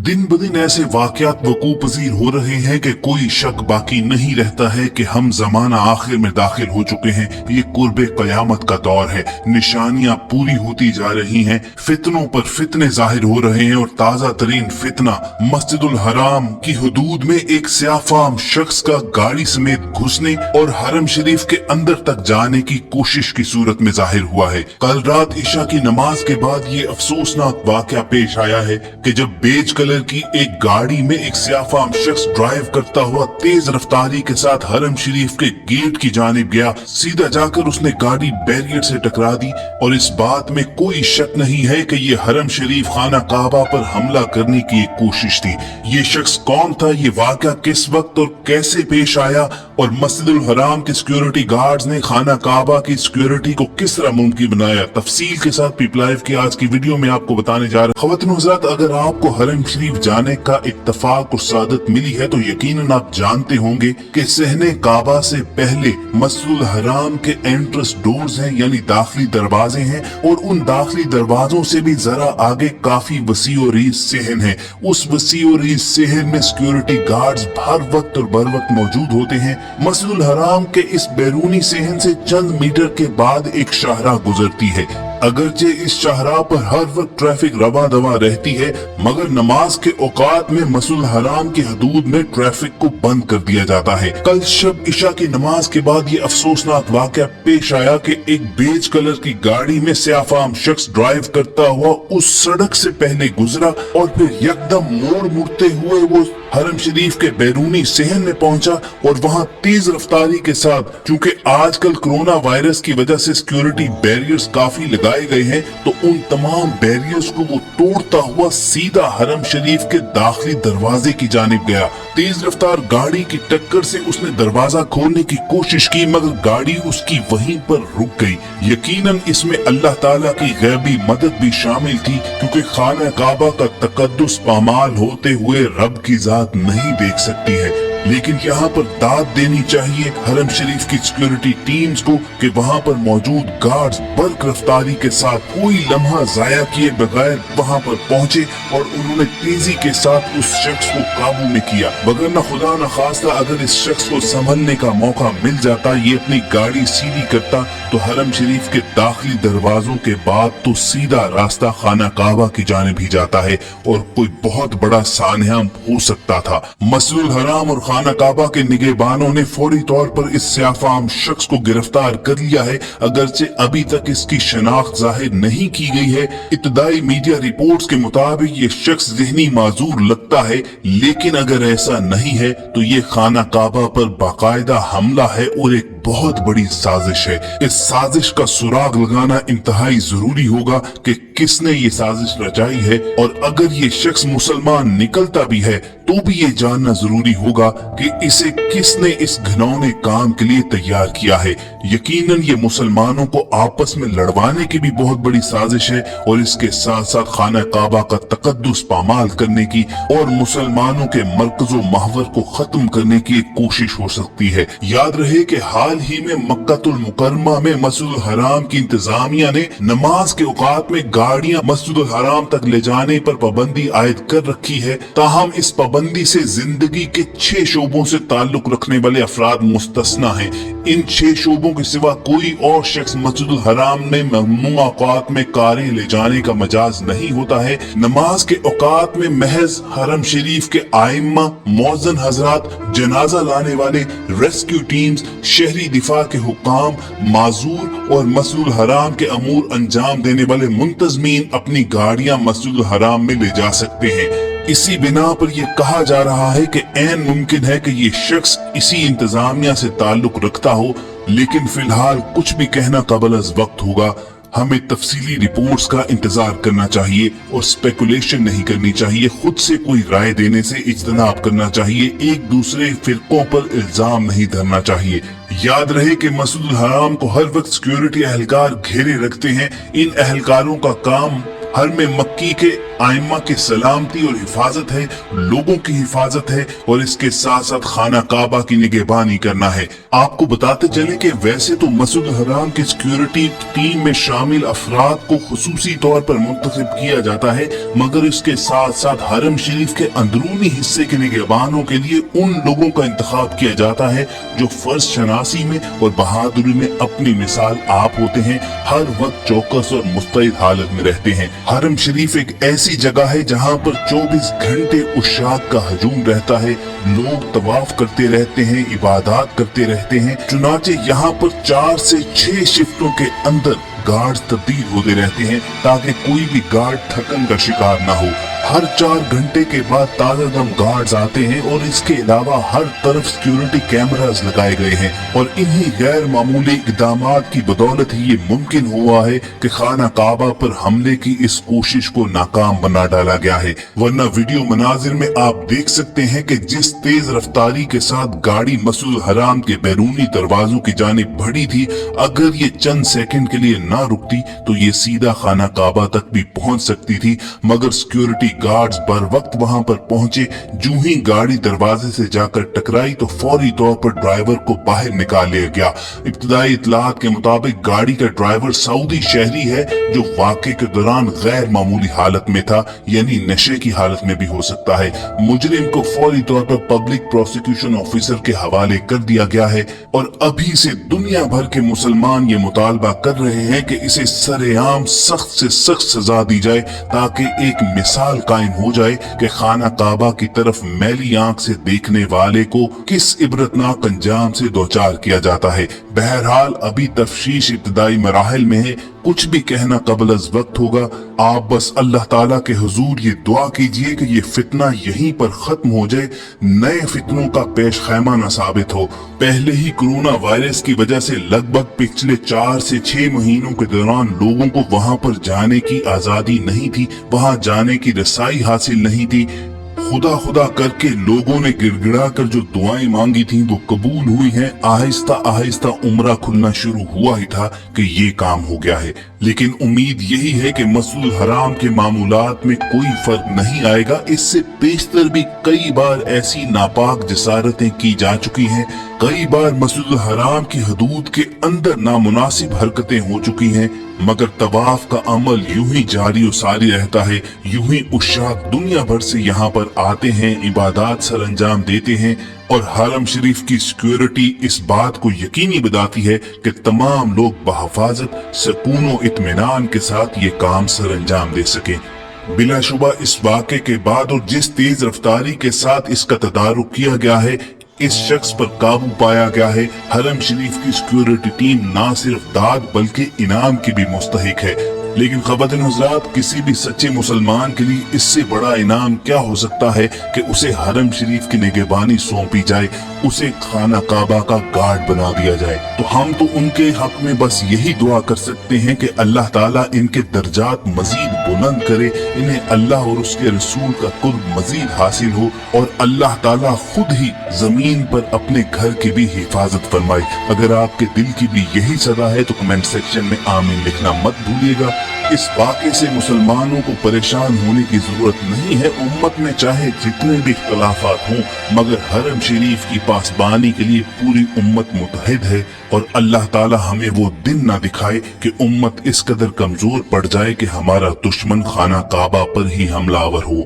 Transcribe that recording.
दिन ब दिन ऐसे वाकयात वकू पजीर हो रहे हैं कि कोई शक बाकी नहीं रहता है कि हम जमाना आखिर में दाखिल हो चुके हैं। ये कुर्बे कयामत का दौर है, निशानियां पूरी होती जा रही हैं, फितनों पर फितने जाहिर हो रहे हैं और ताजा तरीन फितना मस्जिदुल हराम की हुदूद में एक सियाफाम शख्स का गाड़ी समेत घुसने और हरम शरीफ के अंदर तक जाने की कोशिश की सूरत में जाहिर हुआ है। कल रात इशा की नमाज के बाद ये अफसोसनाक वाकया पेश आया है कि जब बेज कलर की एक गाड़ी में एक सियाफाम शख्स ड्राइव करता हुआ तेज रफ्तारी के साथ हरम शरीफ के गेट की जानिब गया, सीधा जाकर उसने गाड़ी बैरियर से टकरा दी और इस बात में कोई शक नहीं है कि ये हरम शरीफ खाना काबा पर हमला करने की एक कोशिश थी। ये शख्स कौन था, ये वाकया किस वक्त और कैसे पेश आया और मस्जिदुल हराम के सिक्योरिटी गार्ड्स ने खाना काबा की सिक्योरिटी को किस तरह मुमकिन बनाया, तफसील के साथ पीपल लाइव की आज की वीडियो में आपको बताने जा रहे हैं। ख़वातीन हज़रात, अगर आपको हरम शरीफ जाने का इत्तफाक और सादत मिली है तो यकीनन आप जानते होंगे कि सहने काबा से पहले मस्जिदुल हराम के एंट्रेंस डोर्स हैं, यानी दाखिली दरवाजे हैं, और उन दाखिली दरवाजों से भी जरा आगे काफी वसी और रीज़ सहन है। उस वसी और रीज़ सहन में सिक्योरिटी गार्ड्स हर वक्त और बर वक्त मौजूद होते हैं। मस्जिदुल हराम के इस बैरूनी सहन से चंद मीटर के बाद एक शाहराह गुजरती है। अगरचे इस शाहराह पर हर वक्त ट्रैफिक रवा दवा रहती है, मगर नमाज के औकात में मस्जिदुल हराम की हदूद में ट्रैफिक को बंद कर दिया जाता है। कल शब इशा की नमाज के बाद ये अफसोसनाक वाकया पेश आया कि एक बेज कलर की गाड़ी में सियाफाम शख्स ड्राइव करता हुआ उस सड़क से पहले गुजरा और फिर यकदम मोड़ मुड़ते हुए वो हरम शरीफ के बैरूनी सहन में पहुंचा और वहां तेज रफ्तारी के साथ, क्योंकि आजकल कोरोना वायरस की वजह से सिक्योरिटी बैरियर्स काफी लगाए गए हैं, तो उन तमाम बैरियर्स को वो तोड़ता हुआ सीधा हरम शरीफ के दाखिली दरवाजे की जानिब गया। तेज रफ्तार गाड़ी की टक्कर से उसने दरवाजा खोलने की कोशिश की, मगर गाड़ी उसकी वहीं पर रुक गई। यकीनन इसमें अल्लाह ताला की गैबी मदद भी शामिल थी, क्योंकि खाना काबा का तकद्दुस पामाल होते हुए रब की जात नहीं देख सकती है। लेकिन यहाँ पर दाद देनी चाहिए हरम शरीफ की सिक्योरिटी टीम्स को कि वहाँ पर मौजूद गार्ड्स बर्क रफ्तारी के साथ कोई लम्हा जाया किए बगैर वहाँ पर पहुँचे और उन्होंने तेजी के साथ उस शख्स को काबू में किया। बगैर न खुदा न खास्ता अगर इस शख्स को संभलने का मौका मिल जाता, ये अपनी गाड़ी सीधी करता, तो हरम शरीफ के दाखिली दरवाजों के बाद तो सीधा रास्ता खाना काबा की जानिब ही जाता है और कोई बहुत बड़ा सान्या हो सकता था। मस्जिदुल हराम और खाना काबा के निगहबानों ने फौरी तौर पर इस सियाफाम शख्स को गिरफ्तार कर लिया है, अगरचे अभी तक इसकी शनाख्त जाहिर नहीं की गई है। इब्तदाई मीडिया रिपोर्ट्स के मुताबिक ये शख्स ज़हनी माजूर लगता है, लेकिन अगर ऐसा नहीं है तो ये खाना काबा पर बाकायदा हमला है और एक बहुत बड़ी साजिश है। इस साजिश का सुराग लगाना इंतहाई जरूरी होगा कि किसने ये साजिश रचाई है, और अगर ये शख्स मुसलमान निकलता भी है तो भी ये जानना जरूरी होगा कि इसे किसने इस घिनौने काम के लिए तैयार किया है। यकीनन ये मुसलमानों को आपस में लड़वाने की भी बहुत बड़ी साजिश है और इसके साथ साथ खाना काबा का तकद्दुस पामाल करने की और मुसलमानों के मरकजो महवर को खत्म करने की एक कोशिश हो सकती है। याद रहे कि हाल ही में मक्कातुल मुकर्रमा में मस्जिदुल हराम की इंतजामिया ने नमाज के औकात में गाड़ियां मस्जिदुल हराम तक ले जाने पर पाबंदी आयद कर रखी है। ताहम इस पाबंदी से जिंदगी के 6 शोबों से ताल्लुक रखने वाले अफराद मुस्तस्ना हैं। इन 6 शोबों के सिवा कोई और शख्स मस्जिदुल हराम में ममनूआ औकात में कारें ले जाने का मजाज नहीं होता है। नमाज के औकात में महज हरम शरीफ के आइम्मा, मौज़िन हजरात, जनाजा लाने वाले, रेस्क्यू टीम्स, शहरी दिफा के हुक्काम, माजूर और मस्जिदुल हराम के अमूर अंजाम देने वाले मुंतजमीन अपनी गाड़ियां मस्जिदुल हराम में ले जा सकते हैं। इसी बिना पर यह कहा जा रहा है कि ऐन मुमकिन है कि ये शख्स इसी इंतजामिया से ताल्लुक रखता हो, लेकिन फिलहाल कुछ भी कहना कबल अज वक्त होगा। हमें तफसीली रिपोर्ट्स का इंतजार करना चाहिए और स्पेकुलेशन नहीं करनी चाहिए। खुद से कोई राय देने से इज्तनाब करना चाहिए। एक दूसरे फिरकों पर इल्जाम नहीं धरना चाहिए। याद रहे कि मस्जिदुल हराम को हर वक्त सिक्योरिटी एहलकार घेरे रखते हैं। इन एहलकारों का काम हर में मक्की के आइम्मा की सलामती और हिफाजत है, लोगों की हिफाजत है और इसके साथ साथ खाना काबा की निगहबानी करना है। आपको बताते चले कि वैसे तो मस्जिद हराम की सिक्योरिटी टीम में शामिल अफराद को खुसूसी तौर पर मुंतखब किया जाता है, मगर इसके साथ साथ हरम शरीफ के अंदरूनी हिस्से के निगहबानों के लिए उन लोगों का इंतखाब किया जाता है जो फर्ज शनासी में और बहादुरी में अपनी मिसाल आप होते हैं, हर वक्त चौकस और मुस्तैद हालत में रहते हैं। हरम शरीफ एक ऐसी जगह है जहाँ पर 24 घंटे उशाक का हजूम रहता है, लोग तवाफ करते रहते हैं, इबादत करते रहते हैं। चुनाचे यहाँ पर 4 से 6 शिफ्टों के अंदर गार्ड्स तब्दील होते रहते हैं ताकि कोई भी गार्ड थकन का शिकार ना हो। हर 4 घंटे के बाद ताजा दम गार्ड्स आते हैं और इसके अलावा हर तरफ सिक्योरिटी कैमरास लगाए गए हैं और इन्हीं गैर मामूली इकदामात की बदौलत ही ये मुमकिन हुआ है कि खाना काबा पर हमले की इस कोशिश को नाकाम बना डाला गया है। वरना वीडियो मनाजिर में आप देख सकते हैं कि जिस तेज रफ्तारी के साथ गाड़ी मस्जिद हराम के बैरूनी दरवाजों की जानिब बढ़ी थी, अगर ये चंद सेकंड के लिए ना रुकती तो ये सीधा खाना काबा तक भी पहुंच सकती थी, मगर सिक्योरिटी गार्ड्स बर वक्त वहां पर पहुंचे। जो ही गाड़ी दरवाजे से जाकर टकराई तो फौरी तौर पर ड्राइवर को बाहर निकाल लिया गया। इब्तदाई इत्तलात के मुताबिक गाड़ी का ड्राइवर सऊदी शहरी है जो वाक़े के दौरान गैर मामूली हालत में था, यानी नशे की हालत में भी हो सकता है। मुजरिम को फौरी तौर पर पब्लिक प्रोसिक्यूशन ऑफिसर के हवाले कर दिया गया है और अभी से दुनिया भर के मुसलमान ये मुतालबा कर रहे हैं कि इसे सरेआम सख्त से सख्त सजा दी जाए ताकि एक मिसाल कायम हो जाए कि खाना काबा की तरफ मैली आंख से देखने वाले को किस इबरतनाक अंजाम से दोचार किया जाता है। बहरहाल अभी तफ्शीश इब्तदाई मराहिल में है, कुछ भी कहना कबल अज वक्त होगा। आप बस अल्लाह ताला के हुजूर ये दुआ कीजिए कि ये फितना यहीं पर खत्म हो जाए, नए फितनों का पेश खैमा न साबित हो। पहले ही कोरोना वायरस की वजह से लगभग पिछले 4 से 6 महीनों के दौरान लोगों को वहां पर जाने की आजादी नहीं थी, वहां जाने की रसाई हासिल नहीं थी। खुदा खुदा करके लोगों ने गिड़गिड़ा कर जो दुआएं मांगी थी वो कबूल हुई हैं। आहिस्ता आहिस्ता उम्रा खुलना शुरू हुआ ही था कि ये काम हो गया है, लेकिन उम्मीद यही है कि मस्जिद हराम के मामूलात में कोई फर्क नहीं आएगा। इससे पेशतर भी कई बार ऐसी नापाक जसारतें की जा चुकी हैं, कई बार मस्जिद हराम की हदूद के अंदर नामुनासिब हरकतें हो चुकी हैं, मगर तवाफ का अमल यूं ही जारी और सारी रहता है। यूं ही उशाक दुनिया भर से यहाँ पर आते हैं, इबादत सर अंजाम देते हैं और हरम शरीफ की सिक्योरिटी इस बात को यकीनी बताती है कि तमाम लोग बहफाजत सुकून और इत्मीनान के साथ ये काम सर अंजाम दे सके। बिलाशुबा इस वाक़े के बाद और जिस तेज रफ्तारी के साथ इसका तदारुक किया गया है, इस शख्स पर काबू पाया गया है। हरम शरीफ की सिक्योरिटी टीम ना सिर्फ दाद बल्कि इनाम की भी मुस्तहिक है। लेकिन ख़वातीन हज़रात, किसी भी सच्चे मुसलमान के लिए इससे बड़ा इनाम क्या हो सकता है कि उसे हरम शरीफ की निगहबानी सौंपी जाए, उसे खाना काबा का गार्ड बना दिया जाए। तो हम तो उनके हक में बस यही दुआ कर सकते हैं कि अल्लाह ताला इनके दर्जात मजीद बुलंद करे, इन्हें अल्लाह और उसके रसूल का कुर्ब मजीद हासिल हो और अल्लाह ताला खुद ही जमीन पर अपने घर की भी हिफाजत फरमाए। अगर आपके दिल की भी यही सदा है तो कमेंट सेक्शन में आमीन लिखना मत भूलिएगा। इस वाक़े से मुसलमानों को परेशान होने की जरूरत नहीं है। उम्मत में चाहे जितने भी इख्तलाफात हों, मगर हरम शरीफ की पासबानी के लिए पूरी उम्मत मुतहिद है और अल्लाह ताला हमें वो दिन ना दिखाए कि उम्मत इस कदर कमजोर पड़ जाए कि हमारा दुश्मन खाना काबा पर ही हमलावर हो।